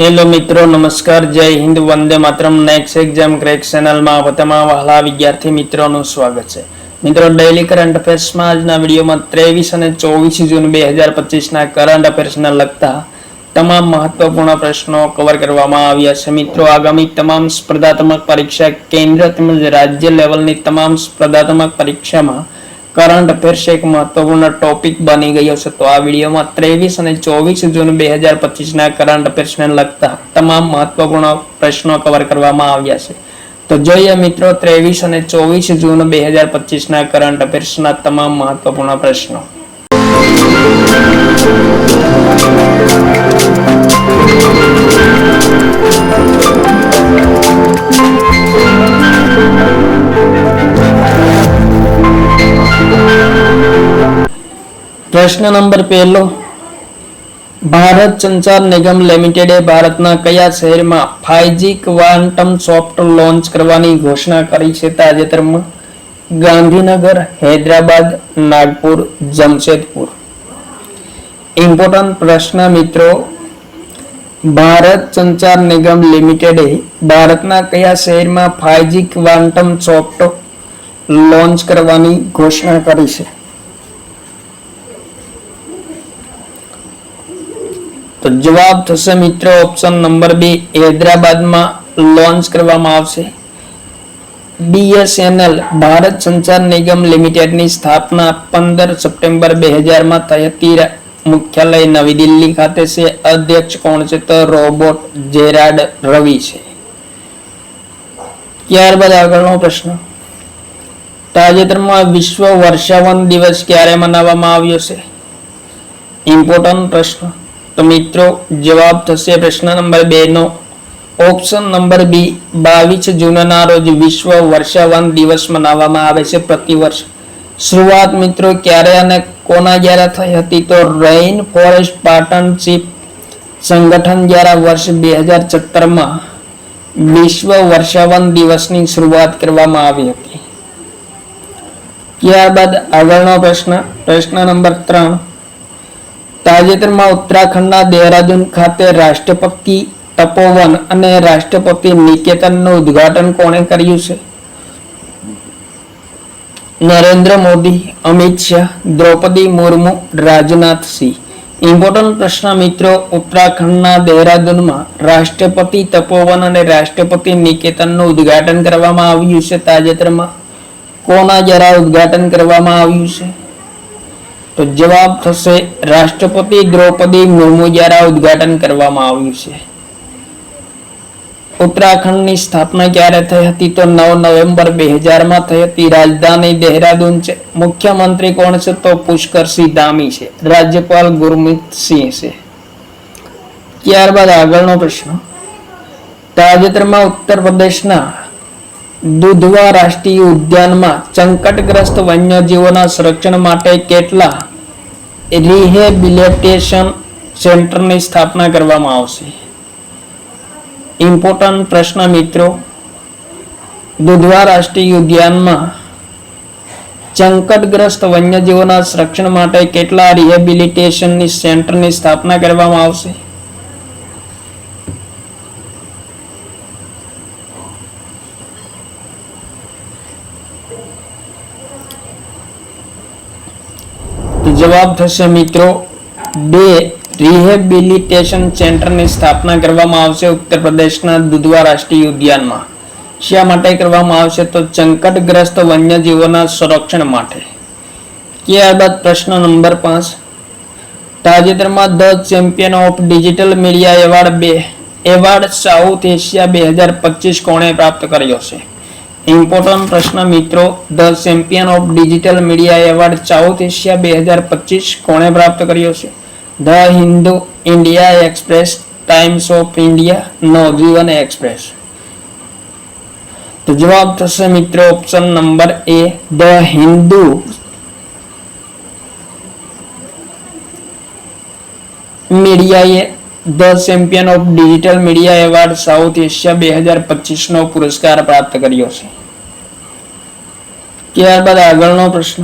Hello મિત્રો, નમસ્કાર, જય Hind, Vande Mataram. Next exam crack ચેનલમાં તમામ વહાલા વિદ્યાર્થી મિત્રોનું સ્વાગત છે. મિત્રો, ડેઇલી કરંટ અફેર્સમાં આજના વિડીયોમાં 23 અને 24 જૂન 2025ના કરંટ અફેર્સને લગતા તમામ મહત્વપૂર્ણ પ્રશ્નો કવર કરવામાં આવ્યા છે. મિત્રો, આગામી તમામ સ્પર્ધાત્મક પરીક્ષા, કેન્દ્ર તેમજ રાજ્ય લેવલની તમામ સ્પર્ધાત્મક પરીક્ષામાં કરંટ અફેર્સ એક મહત્વપૂર્ણ ટોપિક બની ગયો છે. તો આ વિડીયોમાં 23 અને 24 જૂન 2025ના કરંટ અફેર્સને લગતા તમામ મહત્વપૂર્ણ પ્રશ્નો કવર કરવામાં આવ્યા છે. તો જોઈએ મિત્રો 23 અને 24 જૂન 2025ના કરંટ અફેર્સના તમામ મહત્વપૂર્ણ પ્રશ્નો. પ્રશ્ન નંબર 1, ભારત સંચાર નિગમ લિમિટેડે ભારતના કયા શહેરમાં 5G ક્વાન્ટમ સોફ્ટ લોન્ચ કરવાની ઘોષણા કરી છે તાજેતરમાં? ગાંધીનગર, હૈદરાબાદ, નાગપુર, જમશેદપુર. ઇમ્પોર્ટન્ટ પ્રશ્ન મિત્રો, ભારત સંચાર નિગમ લિમિટેડે ભારતના કયા શહેરમાં 5G ક્વાન્ટમ સોફ્ટ લોન્ચ કરવાની ઘોષણા કરી છે? તો જવાબ થશે મિત્રો ઓપ્શન નંબર 2, હૈદરાબાદમાં લોન્ચ કરવામાં આવશે. BSNL ભારત સંચાર નિગમ લિમિટેડની સ્થાપના 15 સપ્ટેમ્બર 2000માં થઈ હતી. મુખ્યાલય નવી દિલ્હી ખાતે છે. અધ્યક્ષ કોણ છે? તો રોબોટ જેરાડ રવિ છે. ત્યારબાદ આગળનો પ્રશ્ન, તાજેતરમાં વિશ્વ વર્ષાવન દિવસ ક્યારે મનાવવામાં આવ્યો છે? ઇમ્પોર્ટન્ટ પ્રશ્ન. તો મિત્રો જવાબ થશે પ્રશ્ન નંબર 2 નો ઓપ્શન નંબર બી, 22 જૂનના રોજ વિશ્વ વર્ષાવન દિવસ મનાવવામાં આવે છે પ્રતિવર્ષ. શરૂઆત મિત્રો ક્યારે અને કોના દ્વારા થઈ હતી? તો રેઇન ફોરેસ્ટ પાર્ટનરશિપ સંગઠન દ્વારા વર્ષ 2017માં વિશ્વ વર્ષાવન દિવસની શરૂઆત કરવામાં આવી હતી. ત્યારબાદ આગળનો પ્રશ્ન, પ્રશ્ન નંબર 3, તાજેતરમાં ઉત્તરાખંડના દેહરાદૂન ખાતે રાષ્ટ્રપતિ તપોવન અને રાષ્ટ્રપતિ નિકેતનનું ઉદ્ઘાટન કોણે કર્યું છે? નરેન્દ્ર મોદી, અમિત શાહ, દ્રૌપદી મુર્મુ, રાજનાથ સિંહ. ઇમ્પોર્ટન્ટ પ્રશ્ન મિત્રો, ઉત્તરાખંડના દેહરાદૂનમાં રાષ્ટ્રપતિ તપોવન અને રાષ્ટ્રપતિ નિકેતનનું ઉદ્ઘાટન કરવામાં આવ્યું છે તાજેતરમાં. કોના દ્વારા ઉદ્ઘાટન કરવામાં આવ્યું છે? તો જવાબ થશે રાષ્ટ્રપતિ દ્રૌપદી મુર્મુ દ્વારા ઉદ્ઘાટન કરવામાં આવ્યું છે. ઉત્તરાખંડની સ્થાપના ક્યારે થઈ હતી? તો 9 નવેમ્બર 2000માં થઈ હતી. રાજધાની દેહરાદૂન છે. મુખ્યમંત્રી કોણ છે? તો પુષ્કરસિંહ ધામી છે. રાજ્યપાલ ગુરમીત સિંહ છે. ત્યારબાદ આગળનો પ્રશ્ન, તાજેતરમાં ઉત્તર પ્રદેશના દુધવા રાષ્ટ્રીય ઉદ્યાનમાં સંકટગ્રસ્ત વન્યજીવોના સંરક્ષણ માટે કેટલા રિહેબિલિટેશન સેન્ટરની સ્થાપના કરવામાં આવશે? ઇમ્પોર્ટન્ટ પ્રશ્ન મિત્રો, દુધવા રાષ્ટ્રીય ઉદ્યાનમાં સંકટગ્રસ્ત વન્યજીવોના સંરક્ષણ માટે કેટલા રિહેબિલિટેશનની સેન્ટરની સ્થાપના કરવામાં આવશે? જવાબ થશે મિત્રો 2 રિહેબિલિટેશન સેન્ટરની સ્થાપના કરવામાં આવશે ઉત્તર પ્રદેશના દુધવા રાષ્ટ્રીય ઉદ્યાનમાં. શા માટે કરવામાં આવશે? તો સંકટગ્રસ્ત વન્યજીવોના સંરક્ષણ માટે. ત્યારબાદ પ્રશ્ન નંબર 5, તાજેતરમાં the champion of digital media award South Asia 2025 કોણે પ્રાપ્ત કર્યો છે? ઇમ્પોર્ટન્ટ પ્રશ્ન મિત્રો, the champion of digital media award South Asia 2025 કોણે પ્રાપ્ત કર્યો છે? The Hindu, India Express, Times of India, Navjivan Express. તો જવાબ થશે મિત્રો option number A, the Hindu મીડિયાએ the champion of digital media award South Asia 2025નો પુરસ્કાર પ્રાપ્ત કર્યો છે. ત્યારબાદ આગળનો પ્રશ્ન,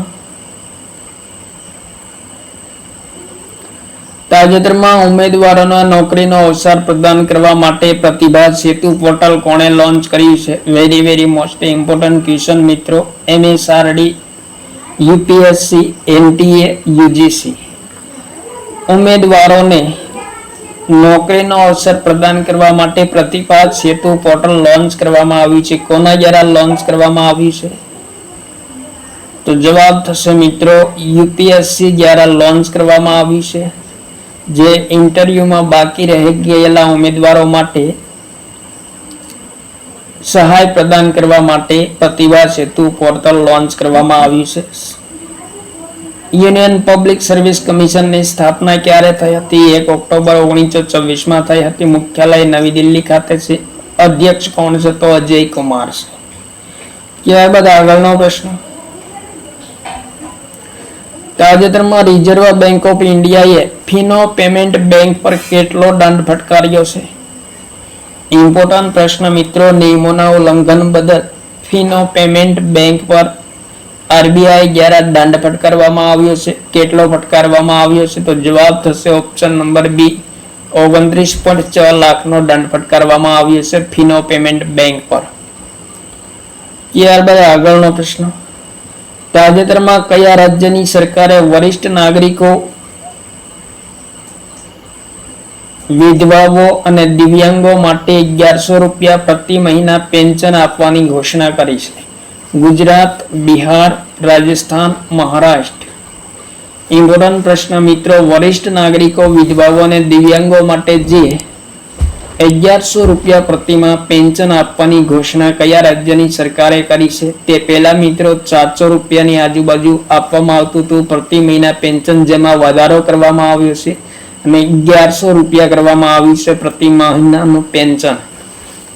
તાજેતરમાં ઉમેદવારોને નોકરીનો અવસર પ્રદાન કરવા માટે પ્રતિભા સેતુ પોર્ટલ કોણે લોન્ચ કર્યું છે? વેરી મોસ્ટ ઇમ્પોર્ટન્ટ ક્વેશ્ચન મિત્રો. MSRD, UPSC, NTA, UGC ઉમેદવારોને નોકરીનો અવસર પ્રદાન કરવા માટે પ્રતિભા સેતુ પોર્ટલ લોન્ચ કરવામાં આવ્યું છે. કોના દ્વારા લોન્ચ કરવામાં આવ્યું છે? તો જવાબ થશે મિત્રો UPSC દ્વારા લોન્ચ કરવામાં આવ્યું છે. જે ઇન્ટરવ્યુમાં બાકી રહી ગયેલા ઉમેદવારો માટે સહાય પ્રદાન કરવા માટે પ્રતિભા સેતુ પોર્ટલ લોન્ચ કરવામાં આવ્યું છે. યુનિયન પબ્લિક સર્વિસ કમિશનની સ્થાપના ક્યારે થઈ હતી? 1 ઓક્ટોબર 1924 થઈ હતી. મુખ્યાલય નવી દિલ્હી ખાતે છે. અધ્યક્ષ કોણ છે? તો અજય કુમાર છે. ત્યારબાદ આગળનો પ્રશ્ન. તાજેતરમાં રિઝર્વ બેંક ઓફ ઇન્ડિયાએ ફીનો પેમેન્ટ બેંક પર કેટલો દંડ ફટકાર્યો છે? ઇમ્પોર્ટન્ટ પ્રશ્ન મિત્રો. નિયમોના ઉલ્લંઘન બદલ ફીનો પેમેન્ટ બેંક પર આરબીઆઈ દ્વારા દંડ ફટકારવામાં આવ્યો છે. કેટલો ફટકારવામાં આવ્યો છે? તો જવાબ થશે ઓપ્શન નંબર બી, 29.6 લાખનો દંડ ફટકારવામાં આવ્યો છે ફીનો પેમેન્ટ બેંક પર. ત્યારબાદ આગળનો પ્રશ્ન. તાજેતરમાં કયા રાજ્યની સરકારે વરિષ્ઠ નાગરિકો, વિધવાઓ અને દિવ્યાંગો માટે 1100 રૂપિયા પ્રતિ મહિના પેન્શન આપવાની ઘોષણા કરી છે? ગુજરાત, બિહાર, રાજસ્થાન, મહારાષ્ટ્ર. ઇમ્પોર્ટન્ટ પ્રશ્ન મિત્રો. વરિષ્ઠ નાગરિકો, વિધવાઓ અને દિવ્યાંગો માટે જે 1100 રૂપિયા પ્રતિમાહ પેન્શન આપવાની ઘોષણા કયા રાજ્યની સરકારે કરી છે? તે પહેલા મિત્રો 400 રૂપિયાની આજુબાજુ આપવામાં આવતું હતું પ્રતિ મહિના પેન્શન, જેમાં વધારો કરવામાં આવ્યો છે અને 1100 રૂપિયા કરવામાં આવ્યું છે પ્રતિ મહિનાનું પેન્શન.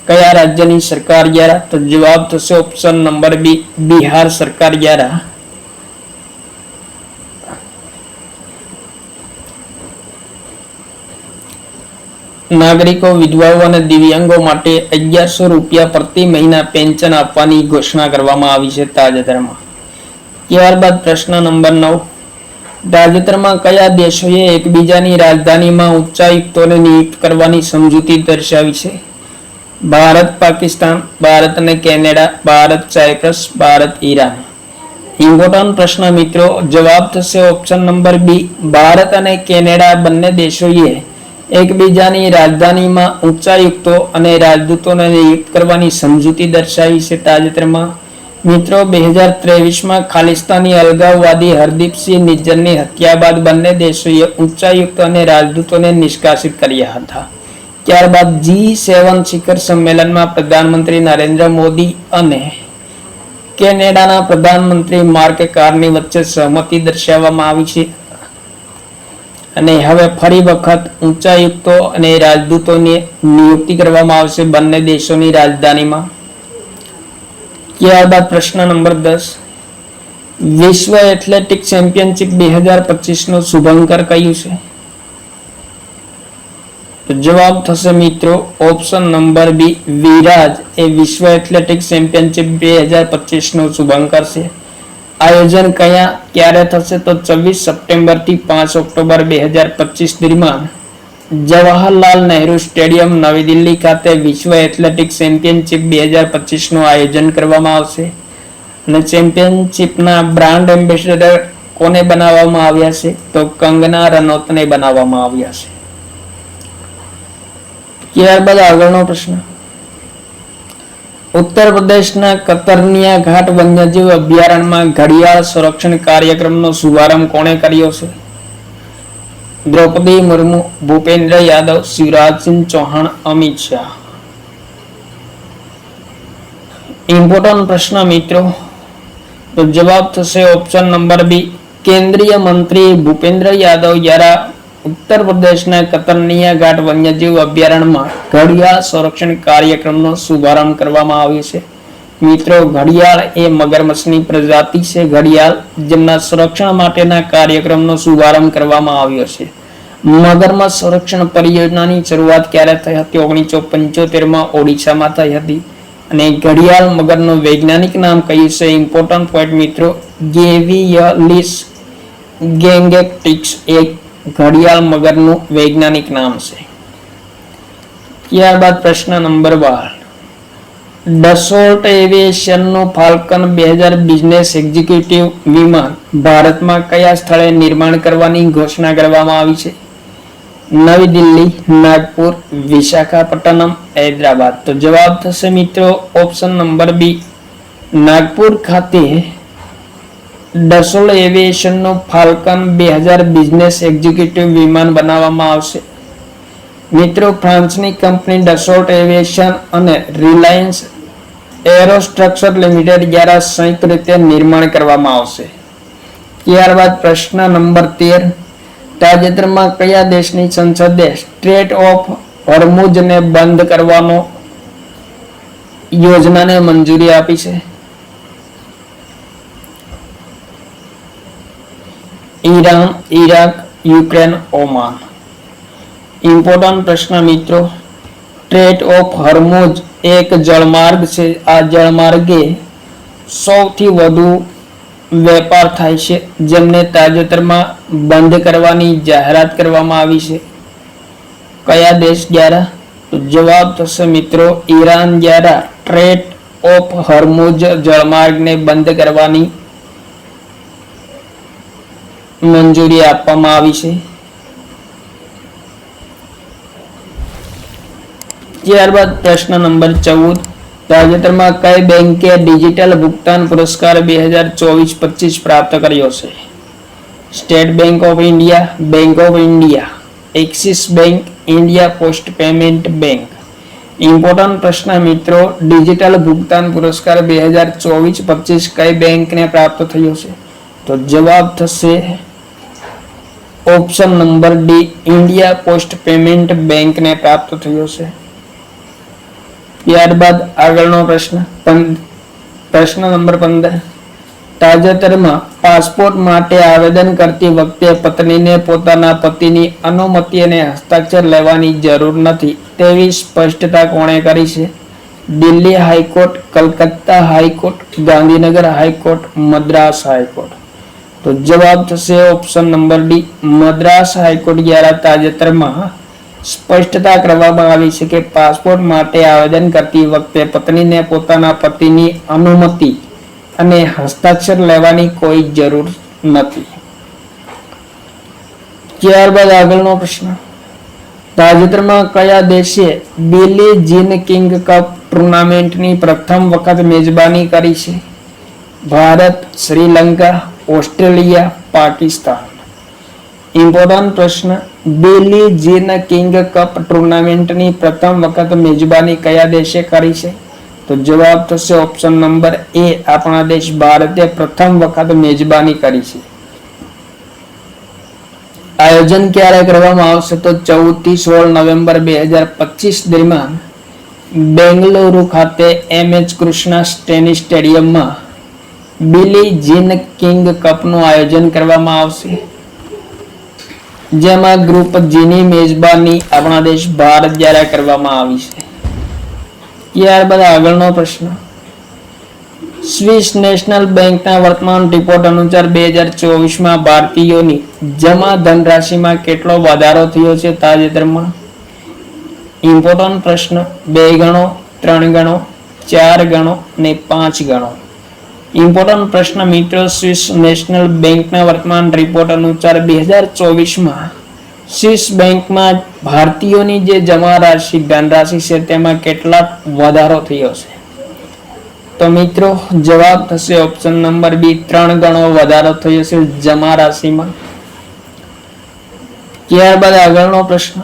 કયા રાજ્યની સરકાર દ્વારા? તો જવાબ થશે ઓપ્શન નંબર બી, બિહાર સરકાર દ્વારા. નાગરિકો, વિધવાઓ અને દિવ્યાંગો માટે 1100 રૂપિયા પ્રતિ મહિના પેન્શન આપવાની ઘોષણા કરવામાં આવી છે તાજેતરમાં. ત્યારબાદ પ્રશ્ન નંબર 9. તાજેતરમાં કયા દેશોએ એકબીજાની રાજધાનીમાં ઉચ્ચાયુક્તોને નિયુક્ત કરવાની સમજૂતી દર્શાવી છે? ભારત, પાકિસ્તાન, ભારત અને Canada, Bharat, Cyprus, Bharat, Iran. Important પ્રશ્ન મિત્રો. જવાબ થશે ઓપ્શન નંબર બી, ભારત અને કેનેડા બંને દેશોએ એકબીજાની રાજધાનીમાં ઉચ્ચાયુક્તો અને રાજદૂતોને નિયુક્ત કરવાની સમજૂતી દર્શાવી છે તાજેતરમાં. મિત્રો 2023માં ખાલિસ્તાની અલગાવવાદી હરદીપસિંહ નિજ્જરની હત્યા બાદ બંને દેશોએ ઉચ્ચાયુક્ત અને રાજદૂતોને નિષ્કાસિત કર્યા હતા. ત્યારબાદ G7 શિખર સંમેલનમાં પ્રધાનમંત્રી નરેન્દ્ર મોદી અને કેનેડાના પ્રધાનમંત્રી માર્ક કાર્ની વચ્ચે સહમતિ દર્શાવવામાં આવી છે અને હવે ફરી વખત ઉચ્ચાયુક્તો અને રાજદૂતોની નિયુક્તિ કરવામાં આવશે બંને દેશોની રાજધાનીમાં. ત્યારબાદ પ્રશ્ન નંબર 10. વિશ્વ એથ્લેટિક ચેમ્પિયનશિપ 2025 નું શુભંકર કયું છે? તો જવાબ થશે મિત્રો ઓપ્શન નંબર બી, વિરાજ એ વિશ્વ એથ્લેટિક ચેમ્પિયનશિપ 2025 નું શુભંકર છે. આયોજન ક્યારે થશે? તો 24 સપ્ટેમ્બર થી 5 ઓક્ટોબર 2025 દરમિયાન જવાહરલાલ નહેરુ સ્ટેડિયમ, નવી દિલ્હી ખાતે વિશ્વ એથ્લેટિક ચેમ્પિયનશિપ 2025 નું આયોજન કરવામાં આવશે અને ચેમ્પિયનશિપના બ્રાન્ડ એમ્બેસેડર કોને બનાવવામાં આવ્યા છે? તો કંગના રનૌતને બનાવવામાં આવ્યા છે. ત્યારબાદ આગળનો પ્રશ્ન. ઉત્તર પ્રદેશના કતર્નિયા ઘાટ વન્યજીવ અભયારણ્યમાં ઘડિયાળ સંરક્ષણ કાર્યક્રમનો શુભારંભ કોણે કર્યો છે? દ્રૌપદી મુર્મુ, ભૂપેન્દ્ર યાદવ, શિવરાજસિંહ ચૌહાણ, અમિત શાહ. ઇમ્પોર્ટન્ટ પ્રશ્ન મિત્રો. તો જવાબ થશે ઓપ્શન નંબર બી, કેન્દ્રીય મંત્રી ભૂપેન્દ્ર યાદવ દ્વારા ઉત્તર પ્રદેશના કતર્નિયા ઘાટ વન્યજીવ અભયારણ્યમાં ઘડિયાળ સંરક્ષણ કાર્યક્રમનો શુભારંભ કરવામાં આવ્યો છે. મિત્રો ઘડિયાળ એ મગરમચ્છની પ્રજાતિ છે ઘડિયાળ, જેમના સંરક્ષણ માટેના કાર્યક્રમનો શુભારંભ કરવામાં આવ્યો છે. મગરમચ્છ સંરક્ષણ પરિયોજનાની શરૂઆત ક્યારે થઈ હતી? 1975માં ઓડિશામાં થઈ હતી અને ઘડિયાળ મગરનું વૈજ્ઞાનિક નામ કયું છે? ઇમ્પોર્ટન્ટ પોઈન્ટ મિત્રો, ગેવિયલિસ ગેંગેક્ટિક્સ એ ઘડિયાળ મગરનું વૈજ્ઞાનિક નામ છે? ત્યારબાદ પ્રશ્ન number 12, Dassault એવિએશનનું Falcone 2000 business executive વિમાન ભારતમાં કયા સ્થળે નિર્માણ કરવાની ઘોષણા કરવામાં આવી છે? નવી દિલ્હી, નાગપુર, વિશાખાપટ્ટનમ, હૈદરાબાદ. તો જવાબ થશે મિત્રો ઓપ્શન નંબર બી, નાગપુર ખાતે ડસોલ્ટ એવિએશનનું ફાલ્કન 2000 બિઝનેસ એક્ઝિક્યુટિવ વિમાન બનાવવામાં આવશે. મિત્રો ફ્રાન્સની કંપની ડસોલ્ટ એવિએશન અને રિલાયન્સ એરોસ્ટ્રક્ચર લિમિટેડ દ્વારા સંયુક્ત રીતે નિર્માણ કરવામાં આવશે. ત્યારબાદ પ્રશ્ન નંબર 13, તાજેતરમાં કયા દેશની સંસદે સ્ટ્રેટ ઓફ હોર્મુઝને બંધ કરવાનો યોજનાને મંજૂરી આપી છે? Iran, Iraq, Ukraine, Oman. Important પ્રશ્ન મિત્રો, સ્ટ્રેટ ઓફ હોર્મુઝ એક જળમાર્ગ છે. આ જળમાર્ગે સૌથી વધુ વેપાર થાય છે, જેમને તાજેતરમાં બંધ કરવાની જાહેરાત કરવામાં આવી છે. કયા દેશ દ્વારા? તો જવાબ થશે મિત્રો ઈરાન દ્વારા સ્ટ્રેટ ઓફ હોર્મુઝ જળમાર્ગને બંધ કરવાની મંજૂરી આપવામાં આવી છે. ત્યારબાદ પ્રશ્ન નંબર 14, તાજેતરમાં કઈ બેંકે ડિજિટલ ભુગતાન પુરસ્કાર 2024-25 પ્રાપ્ત કર્યો છે? State bank of India, bank of India, axis bank, India post payment bank. Important પ્રશ્ન મિત્રો, ડિજિટલ ભુગતાન પુરસ્કાર 2024-25 કઈ બેંકને પ્રાપ્ત થયો છે? તો જવાબ થશે option number D, India post payment બેંકને પ્રાપ્ત થયો છે. ત્યારબાદ આગળનો પ્રશ્ન નંબર 15, તાજેતરમાં પાસપોર્ટ માટે આવેદન કરતી વખતે પત્નીને પોતાના પતિની અનુમતિ અને હસ્તાક્ષર લેવાની જરૂર નથી તેવી સ્પષ્ટતા કોણે કરી છે? Delhi high court, Calcutta high court, Gandhinagar high court, Madras high court. તો જવાબ થશે option number D, Madras high court દ્વારા તાજેતરમાં સ્પષ્ટતા કરવામાં આવી છે કે પાસપોર્ટ માટે આવેદન કરતી વખતે પત્નીને પોતાના પતિની અનુમતિ અને હસ્તાક્ષર લેવાની કોઈ જરૂર નથી. ત્યારબાદ આગળનો પ્રશ્ન, તાજેતરમાં કયા દેશે બિલી જીન કિંગ કપ ટુર્નામેન્ટની પ્રથમ વખત મેજબાની કરી છે? ભારત, શ્રીલંકા, ઓસ્ટ્રેલિયા, પાકિસ્તાન. ઇમ્પોર્ટન્ટ પ્રશ્ન, બિલી જીન કિંગ કપ ટુર્નામેન્ટની પ્રથમ વખત મેજબાની કયા દેશે કરી છે? તો જવાબ થશે ઓપ્શન નંબર એ, આપણા દેશ ભારતે પ્રથમ વખત મેજબાની કરી છે. આયોજન ક્યારે કરવામાં આવશે? તો 14 થી 16 નવેમ્બર 2025 દરમિયાન બેંગલુરુ ખાતે એમએચ કૃષ્ણા ટેનિસ સ્ટેડિયમમાં બિલી જીન કિંગ કપનું આયોજન કરવામાં આવશે, જેમાં ગ્રુપ જીની મેજબાની આપણા દેશ ભારત દ્વારા કરવામાં આવી છે. ત્યારબાદ આગળનો પ્રશ્ન, સ્વિસ નેશનલ બેંકના વર્તમાન રિપોર્ટ અનુસાર 2024માં ભારતીયોની જમા ધનરાશિમાં કેટલો વધારો થયો છે તાજેતરમાં? ઇમ્પોર્ટન્ટ પ્રશ્ન, 2 ગણો, 3 ગણો, 4 ગણો ને 5 ગણો. ઇમ્પોર્ટન્ટ પ્રશ્ન મિત્રો, સ્વિસ નેશનલ બેંકના વર્તમાન રિપોર્ટ અનુસાર 2024માં સ્વિસ બેંકમાં ભારતીયોની જે જમા રાશિ ધનરાશિ છે તેમાં કેટલા વધારો થયો છે? તો મિત્રો જવાબ થશે ઓપ્શન નંબર બી, 3 ગણો વધારો થયો છે જમા રાશિમાં. ત્યારબાદ આગળનો પ્રશ્ન,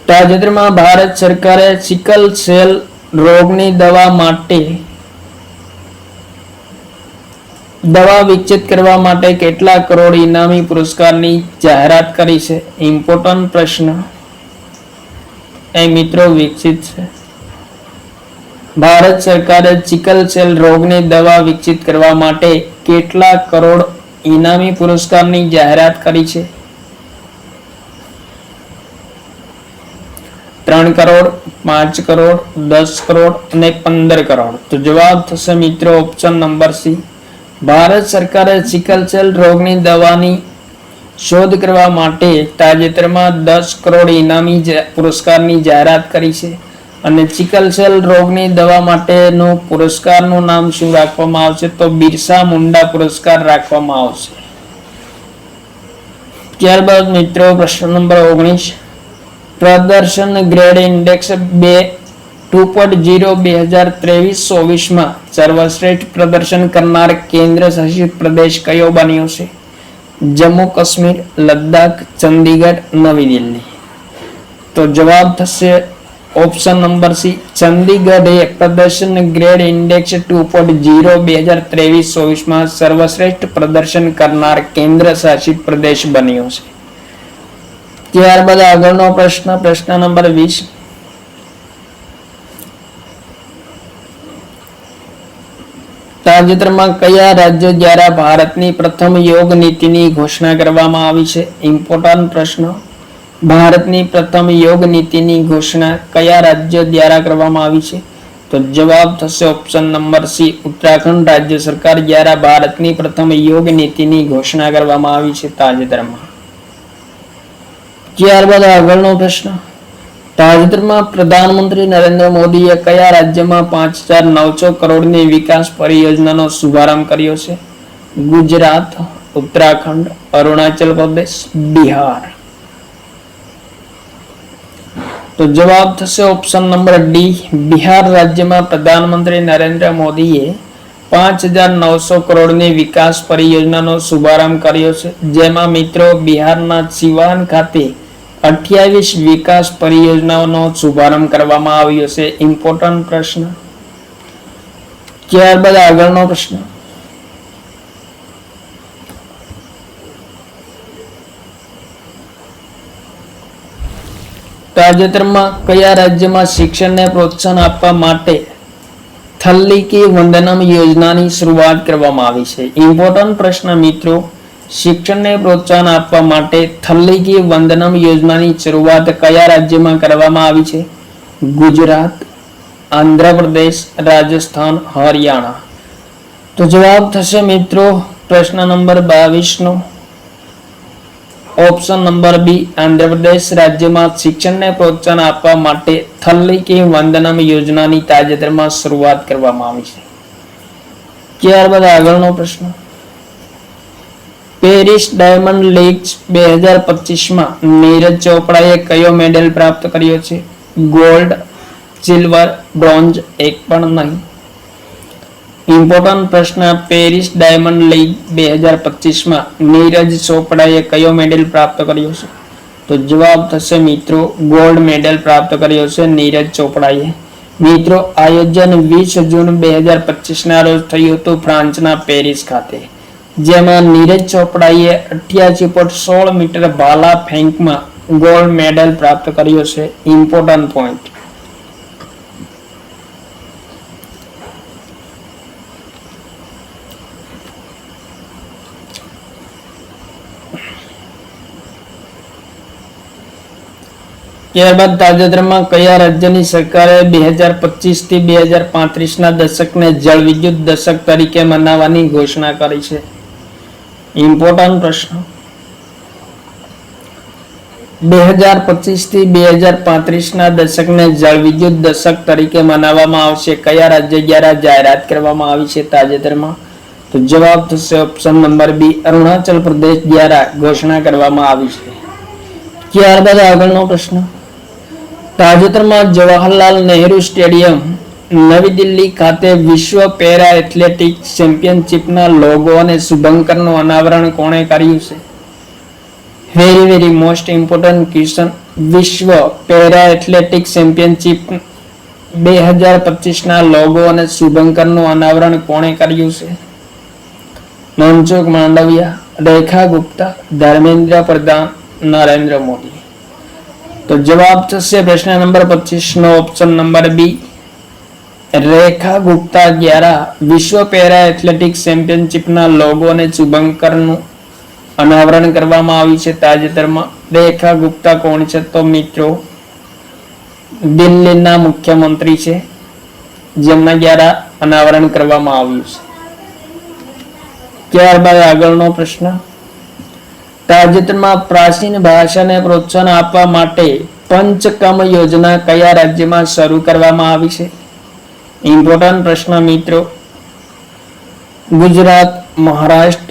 તાજેતરમાં ભારત સરકારે સિકલ સેલ રોગની દવા માટે દવા વિકસિત કરવા માટે કેટલા કરોડ ઇનામી પુરસ્કારની જાહેરાત કરી છે? ઇમ્પોર્ટન્ટ પ્રશ્ન એ મિત્રો વિકસિત છે. ભારત સરકારે સિકલ સેલ રોગની દવા વિકસિત કરવા માટે કેટલા કરોડ ઇનામી પુરસ્કારની જાહેરાત કરી છે? 3 કરોડ, 5 કરોડ, 10 કરોડ અને 15 કરોડ. તો જવાબ થશે મિત્રો ઓપ્શન નંબર સી, ભારત સરકારે સિકલ સેલ રોગની દવાની શોધ કરવા માટે તાજેતરમાં 10 કરોડ ઇનામી પુરસ્કારની જાહેરાત કરી છે અને સિકલ સેલ રોગની દવા માટેનો પુરસ્કારનું નામ શું રાખવામાં આવશે? તો બિરસા મુંડા પુરસ્કાર રાખવામાં આવશે. ત્યારબાદ મિત્રો પ્રશ્ન નંબર 19, પ્રદર્શન ગ્રેડ ઇન્ડેક્સ 2.0 2023-24 માં સર્વશ્રેષ્ઠ પ્રદર્શન કરનાર કેન્દ્ર શાસિત પ્રદેશ કયો બન્યો છે? જમ્મુ કાશ્મીર, લદ્દાખ, ચંદીગઢ, નવી દિલ્હી. તો જવાબ થશે ઓપ્શન નંબર સી, ચંદીગઢ એ પ્રદર્શન ગ્રેડ ઇન્ડેક્સ 2.0 2023-24 માં સર્વશ્રેષ્ઠ પ્રદર્શન કરનાર કેન્દ્ર શાસિત પ્રદેશ બન્યો છે. ત્યારબાદ આગળનો પ્રશ્ન નંબર 20, તાજેતરમાં કયા રાજ્ય દ્વારા ભારતની પ્રથમ યોગ નીતિની ઘોષણા કરવામાં આવી છે? ઇમ્પોર્ટન્ટ પ્રશ્ન. ભારતની પ્રથમ યોગ નીતિની ઘોષણા કયા રાજ્ય દ્વારા કરવામાં આવી છે? તો જવાબ થશે ઓપ્શન નંબર સી, ઉત્તરાખંડ રાજ્ય સરકાર દ્વારા ભારતની પ્રથમ યોગ નીતિની ઘોષણા કરવામાં આવી છે તાજેતરમાં. ત્યારબાદ આગળનો પ્રશ્ન, તાજેતરમાં પ્રધાનમંત્રી નરેન્દ્ર મોદીએ કયા રાજ્યમાં 5,900 કરોડની વિકાસ પરિયોજનાનો શુભારંભ કર્યો છે? ગુજરાત, ઉત્તરાખંડ, અરુણાચલ પ્રદેશ, બિહાર. તો જવાબ થશે ઓપ્શન નંબર ડી, બિહાર રાજ્યમાં પ્રધાનમંત્રી નરેન્દ્ર મોદીએ 5,900 કરોડની વિકાસ પરિયોજનાનો શુભારંભ કર્યો છે, જેમાં મિત્રો બિહારના સિવાન ખાતે 28 વિકાસ પરિયોજનાઓનો શુભારંભ કરવામાં આવ્યો છે. ઇમ્પોર્ટન્ટ પ્રશ્ન. ત્યારબાદ આગળનો પ્રશ્ન, તાજેતરમાં કયા રાજ્યમાં શિક્ષણને પ્રોત્સાહન આપવા માટે થલ્લીકી વંદનમ યોજનાની શરૂઆત કરવામાં આવી છે? ઇમ્પોર્ટન્ટ પ્રશ્ન મિત્રો, શિક્ષણને પ્રોત્સાહન આપવા માટે થલ્લીકી વંદનમ યોજનાની શરૂઆત કયા રાજ્યમાં કરવામાં આવી છે? ગુજરાત, આંધ્રપ્રદેશ, રાજસ્થાન, હરિયાણા. તો જવાબ થશે મિત્રો પ્રશ્ન નંબર 22 નો ઓપ્શન નંબર બી, આંધ્રપ્રદેશ રાજ્યમાં શિક્ષણને પ્રોત્સાહન આપવા માટે થલ્લીકી વંદનમ યોજનાની તાજેતરમાં શરૂઆત કરવામાં આવી છે. ત્યારબાદ આગળનો પ્રશ્ન, પેરિસ ડાયમંડ લીગ્સ 2025 માં નીરજ ચોપડાએ કયો મેડલ પ્રાપ્ત કર્યો છે? ગોલ્ડ, સિલ્વર, બ્રોન્ઝ, એક પણ નહીં. ઇમ્પોર્ટન્ટ પ્રશ્ન, પેરિસ ડાયમંડ લીગ 2025 માં નીરજ ચોપડાએ કયો મેડલ પ્રાપ્ત કર્યો છે? તો જવાબ થશે મિત્રો ગોલ્ડ મેડલ પ્રાપ્ત કર્યો છે નીરજ ચોપડાએ. મિત્રો આયોજન 20 જૂન 2025 ના રોજ થયું હતું ફ્રાન્સના પેરિસ ખાતે, જેમાં નીરજ ચોપડાએ 88.16 મીટર ભાલા ફેંકમાં ગોલ્ડ મેડલ પ્રાપ્ત કર્યો છે. Important point. ત્યારબાદ તાજેતરમાં કયા રાજ્યની સરકારે 2025 થી 2035 ના દશકને જળ વિદ્યુત દશક તરીકે મનાવવાની ઘોષણા કરી છે? ઇમ્પોર્ટન્ટ પ્રશ્ન. 2025 થી 2035 ના દશકને જળ વિદ્યુત દશક તરીકે મનાવવામાં આવશે. કયા રાજ્ય દ્વારા જાહેરાત કરવામાં આવી છે તાજેતરમાં? તો જવાબ થશે ઓપ્શન નંબર બી, અરુણાચલ પ્રદેશ દ્વારા ઘોષણા કરવામાં આવી છે. ત્યારબાદ આગળનો પ્રશ્ન, તાજેતરમાં જવાહરલાલ નહેરુ સ્ટેડિયમ નવી દિલ્હી ખાતે વિશ્વ પેરા એથ્લેટિક્સ ચેમ્પિયનશિપના લોગો અને શુભંકરનું અનાવરણ કોણે કર્યું છે? Very most important question. વિશ્વ પેરા એથ્લેટિક્સ ચેમ્પિયનશિપ 2025 ના લોગો અને શુભંકરનું અનાવરણ કોણે કર્યું છે? મનસુખ માંડવિયા, રેખા ગુપ્તા, ધર્મેન્દ્ર પ્રધાન, નરેન્દ્ર મોદી. તો જવાબ થશે પ્રશ્ન નંબર 25 નો ઓપ્શન નંબર બી, રેખા ગુપ્તા દ્વારા વિશ્વ પેરા એથ્લેટિક્સ ચેમ્પિયનશિપના લોગો અને શુભંકરનું અનાવરણ કરવામાં આવ્યું છે તાજેતરમાં. રેખા ગુપ્તા કોણ છે? તો મિત્રો દિલ્હીના મુખ્યમંત્રી છે, જેમના દ્વારા અનાવરણ કરવામાં આવ્યું છે. ત્યારબાદ આગળનો પ્રશ્ન, તાજેતરમાં પ્રાચીન ભાષાને પ્રોત્સાહન આપવા માટે પંચકમ યોજના કયા રાજ્યમાં શરૂ કરવામાં આવી છે? ઇમ્પોર્ટન્ટ પ્રશ્ન મિત્રો. ગુજરાત, મહારાષ્ટ્ર,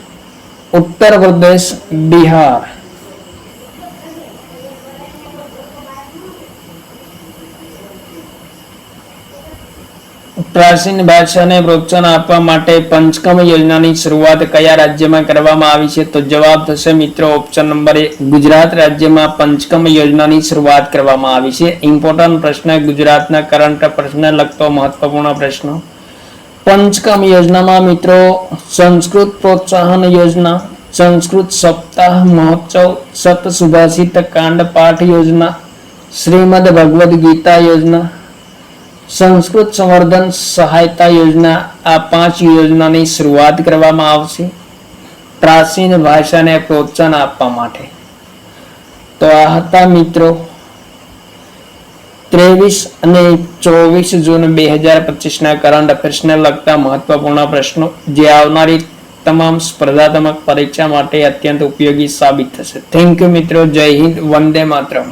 ઉત્તર પ્રદેશ, બિહાર. પ્રાચીન ભાષાને પ્રોત્સાહન આપવા માટે પંચકમ યોજનાની શરૂઆત કયા રાજ્યમાં કરવામાં આવી છે? તો જવાબ થશે મિત્રો ઓપ્શન નંબર એ, ગુજરાત રાજ્યમાં પંચકમ યોજનાની શરૂઆત કરવામાં આવી છે. ઇમ્પોર્ટન્ટ પ્રશ્ન, ગુજરાતના કરંટ અફેર્સને લગતો મહત્વપૂર્ણ પ્રશ્ન. પંચકમ યોજનામાં મિત્રો સંસ્કૃત પ્રોત્સાહન યોજના, સંસ્કૃત સપ્તાહ મહોત્સવ, સત સુભાષિત કાંડ પાઠ યોજના, શ્રીમદ ભગવદ ગીતા યોજના, સંસ્કૃત સંવર્ધન સહાયતા યોજના, આ 5 યોજનાની શરૂઆત કરવામાં આવશે પ્રાચીન ભાષાને પ્રોત્સાહન આપવા માટે. તો આ હતા મિત્રો 23 અને 24 જૂન 2025 ના કરંટ અફેર્સને લગતા મહત્વપૂર્ણ પ્રશ્નો, જે આવનારી તમામ સ્પર્ધાત્મક પરીક્ષા માટે અત્યંત ઉપયોગી સાબિત થશે. થેન્ક યુ મિત્રો. જય હિન્દ. વંદે માતરમ.